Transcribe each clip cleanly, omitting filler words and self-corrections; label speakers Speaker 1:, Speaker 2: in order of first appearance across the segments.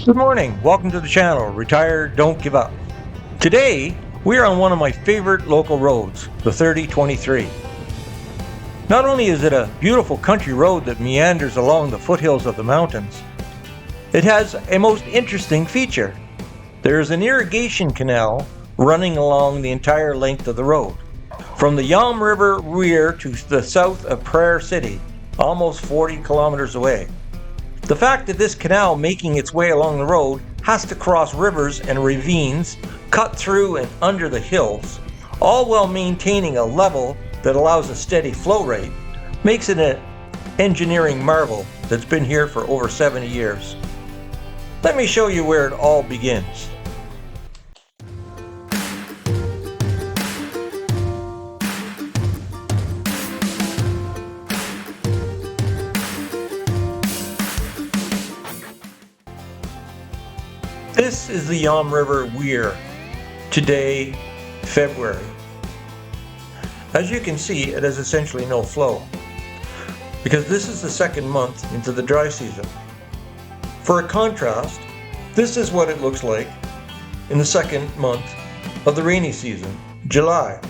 Speaker 1: Good morning, welcome to the channel, Retire, Don't Give Up. Today, we are on one of my favorite local roads, the 3023. Not only is it a beautiful country road that meanders along the foothills of the mountains, it has a most interesting feature. There is an irrigation canal running along the entire length of the road, from the Yom Wier to the south of Phrae city, almost 40 kilometers away. The fact that this canal making its way along the road has to cross rivers and ravines, cut through and under the hills, all while maintaining a level that allows a steady flow rate, makes it an engineering marvel that's been here for over 70 years. Let me show you where it all begins. This is the Yom Wier, today, February. As you can see, it has essentially no flow, because this is the second month into the dry season. For a contrast, this is what it looks like in the second month of the rainy season, July.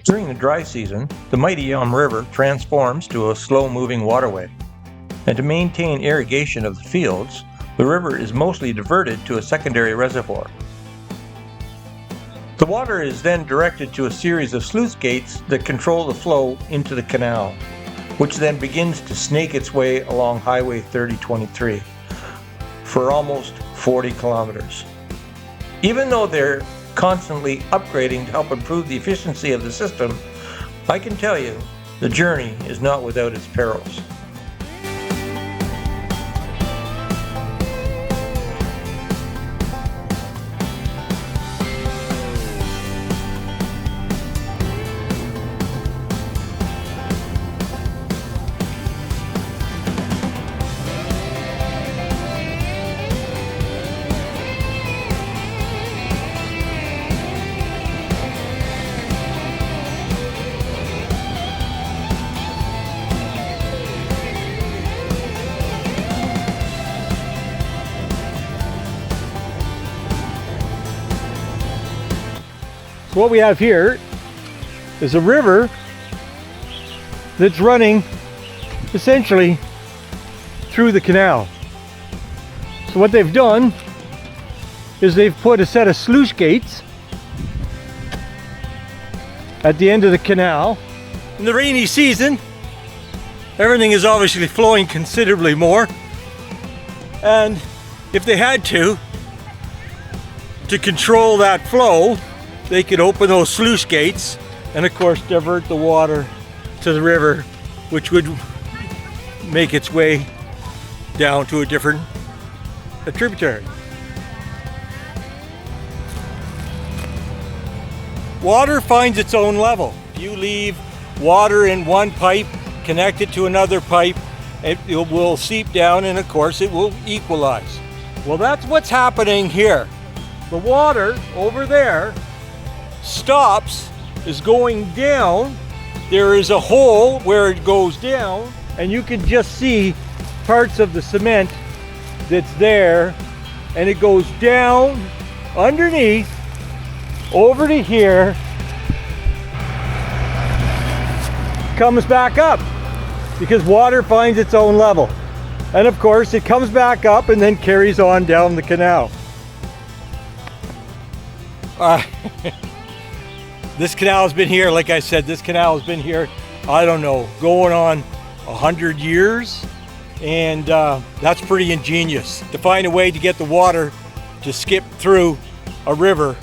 Speaker 1: During the dry season, the mighty Yom River transforms to a slow-moving waterway. And to maintain irrigation of the fields, the river is mostly diverted to a secondary reservoir. The water is then directed to a series of sluice gates that control the flow into the canal, which then begins to snake its way along Highway 3023 for almost 40 kilometers. Even though they're constantly upgrading to help improve the efficiency of the system, I can tell you the journey is not without its perils.
Speaker 2: So what we have here is a river that's running essentially through the canal. So what they've done is they've put a set of sluice gates at the end of the canal. In the rainy season, everything is obviously flowing considerably more, and if they had to control that flow, they could open those sluice gates and of course divert the water to the river, which would make its way down to a tributary. Water finds its own level. If you leave water in one pipe, connect it to another pipe, it will seep down and of course it will equalize. Well, that's what's happening here. The water over there stops, is going down. There is a hole where it goes down, and you can just see parts of the cement that's there, and it goes down underneath over to here, comes back up because water finds its own level, and of course it comes back up and then carries on down the canal. This canal has been here, like I said, this canal has been here, I don't know, going on 100 years. And that's pretty ingenious to find a way to get the water to skip through a river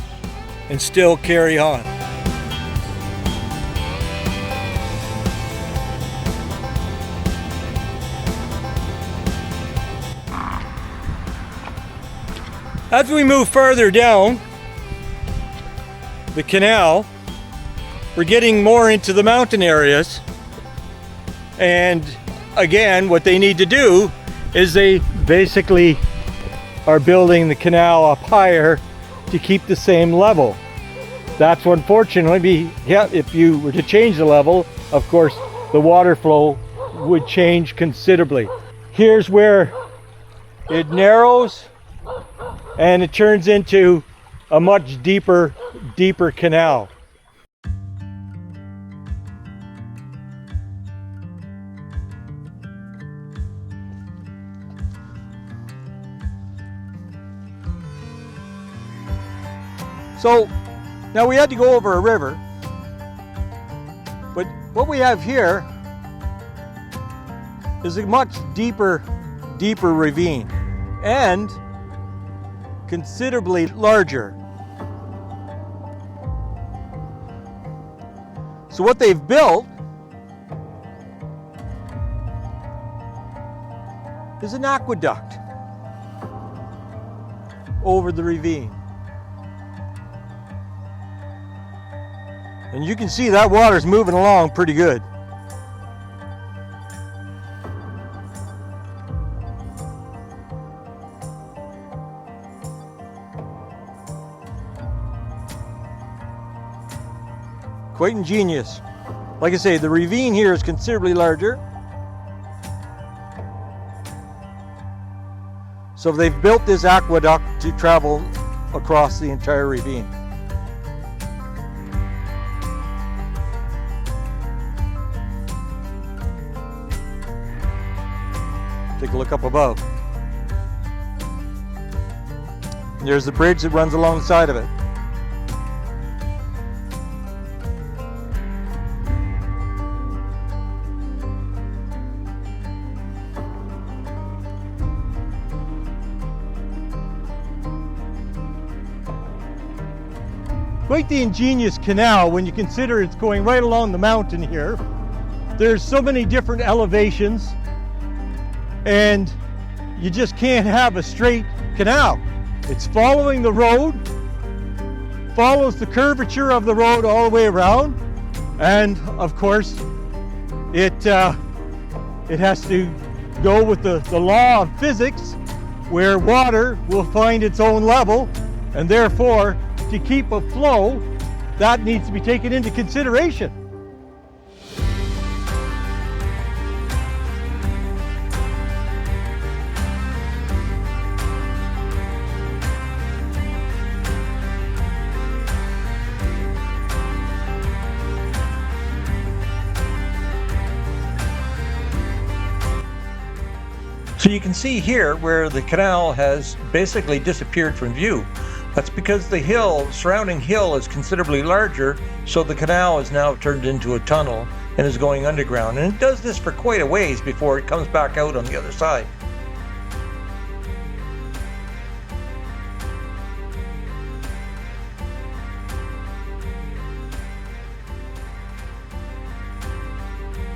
Speaker 2: and still carry on. As we move further down the canal, we're getting more into the mountain areas, and again what they need to do is they basically are building the canal up higher to keep the same level. That's unfortunately, if you were to change the level, of course the water flow would change considerably. here's where it narrows and it turns into a much deeper canal. So now we had to go over a river, but what we have here is a much deeper ravine and considerably larger. So what they've built is an aqueduct over the ravine. And you can see that water's moving along pretty good. Quite ingenious. Like I say, the ravine here is considerably larger. So they've built this aqueduct to travel across the entire ravine. Take a look up above. And there's the bridge that runs alongside of it. Quite the ingenious canal when you consider it's going right along the mountain here. There's so many different elevations and you just can't have a straight canal. It's following the road, follows the curvature of the road all the way around, and of course it has to go with the law of physics where water will find its own level, and therefore to keep a flow that needs to be taken into consideration.
Speaker 1: So you can see here where the canal has basically disappeared from view. That's because the surrounding hill is considerably larger, so the canal is now turned into a tunnel and is going underground. And it does this for quite a ways before it comes back out on the other side.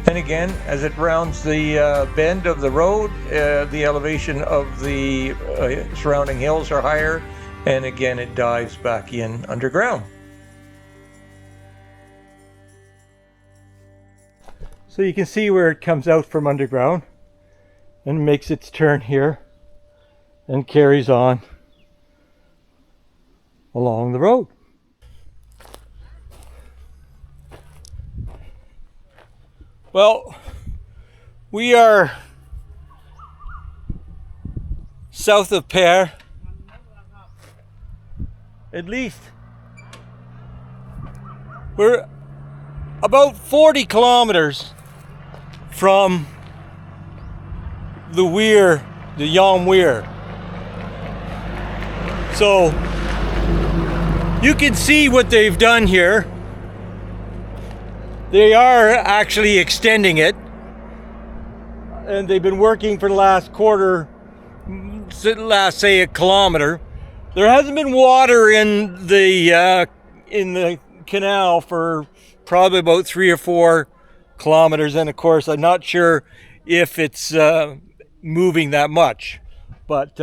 Speaker 1: And again, as it rounds the bend of the road, the elevation of the surrounding hills are higher, and again it dives back in underground.
Speaker 2: So you can see where it comes out from underground and makes its turn here and carries on along the road. Well, we are south of Phrae, at least we're about 40 kilometers from the Wier, the Yom Wier. So you can see what they've done here. They are actually extending it, and they've been working for the last say a kilometer. There hasn't been water in the canal for probably about 3 or 4 kilometers, and of course I'm not sure if it's moving that much. But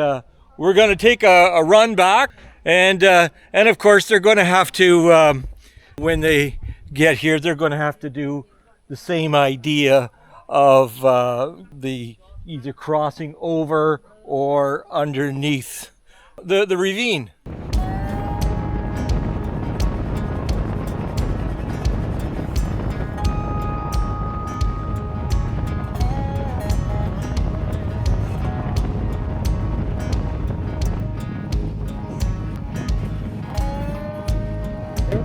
Speaker 2: we're going to take a run back, and of course they're going to have to when they get here, they're going to have to do the same idea of the either crossing over or underneath the ravine.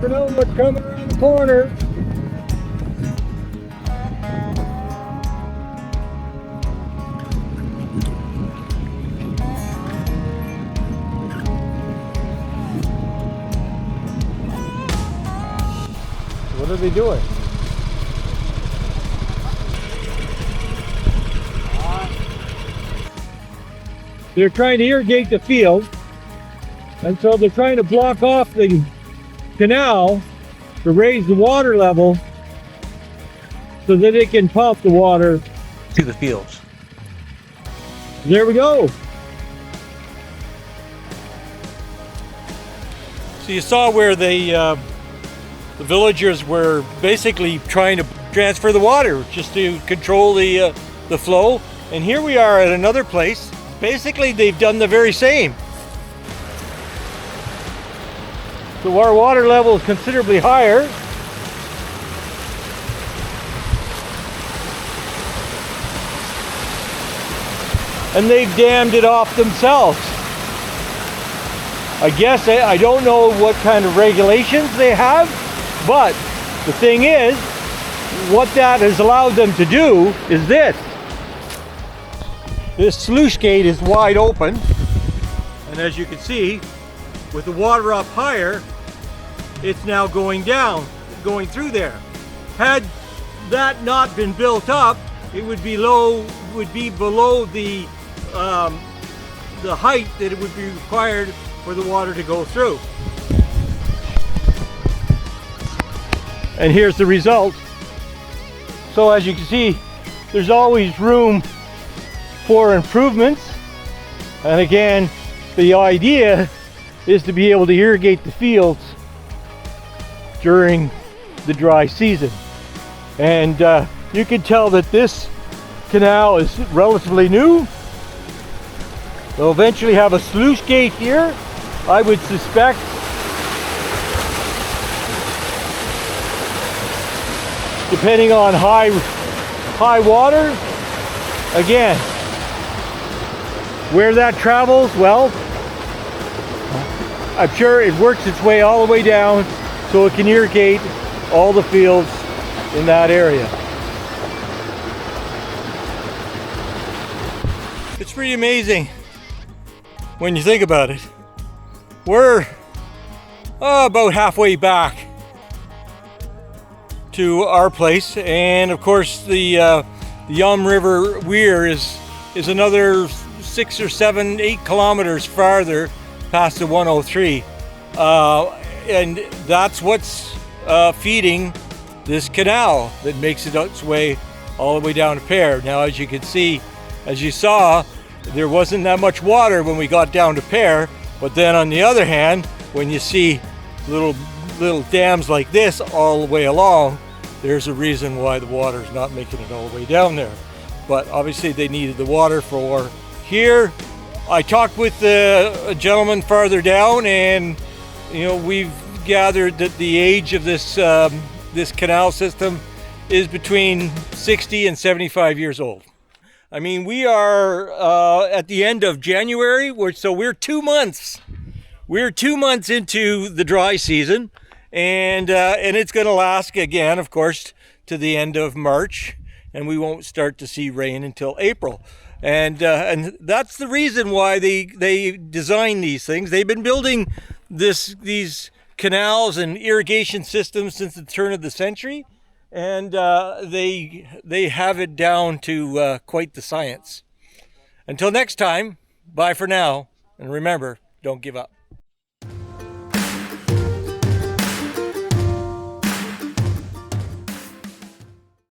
Speaker 2: never know what's coming around the corner. What are they doing? They're trying to irrigate the field, and so they're trying to block off the canal to raise the water level so that it can pump the water
Speaker 1: To the fields.
Speaker 2: There we go. So you saw where the villagers were basically trying to transfer the water just to control the flow. And here we are at another place. Basically, they've done the very same. So our water level is considerably higher. And they've dammed it off themselves. I guess I don't know what kind of regulations they have, but the thing is, what that has allowed them to do is this. This sluice gate is wide open, and as you can see, with the water up higher, it's now going down, going through there. Had that not been built up, it would be below the height that it would be required for the water to go through. And here's the result. So as you can see, there's always room for improvements. And again, the idea is to be able to irrigate the fields during the dry season. And you can tell that this canal is relatively new. They'll eventually have a sluice gate here, I would suspect. Depending on high water. Again, where that travels, well, I'm sure it works its way all the way down so it can irrigate all the fields in that area. It's pretty amazing when you think about it. We're about halfway back to our place, and of course the Yom Wier is another 6 or 7, 8 kilometers farther past the 103, and that's what's feeding this canal that makes it its way all the way down to Phrae. Now, as you can see, as you saw, there wasn't that much water when we got down to Phrae, but then on the other hand, when you see little dams like this all the way along, there's a reason why the water is not making it all the way down there. But obviously they needed the water for here. I talked with a gentleman farther down, and we've gathered that the age of this this canal system is between 60 and 75 years old. I mean, we are at the end of January, so we're 2 months. We're 2 months into the dry season, and it's going to last again, of course, to the end of March, and we won't start to see rain until April. And that's the reason why they designed these things. They've been building these canals and irrigation systems since the turn of the century, and they have it down to quite the science. Until next time, bye for now, and remember, don't give up.